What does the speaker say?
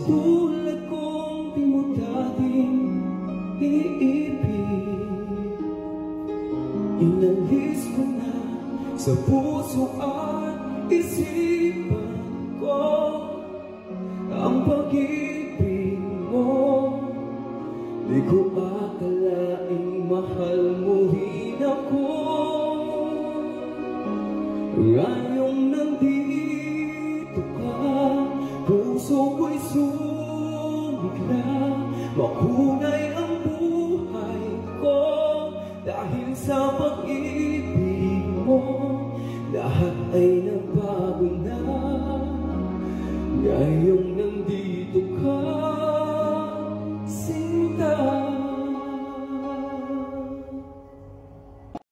tulad kong di mo dating iibig. Inalis mo na sa puso at isipan ko ang pag-ibig mo. Di ko akalaing mahal mo rin ako. Ngayong nandito ka, puso ko'y sumigla. Makulay ang buhay ko dahil sa pag-ibig mo. Lahat ay nagbago na ngayong nandito ka.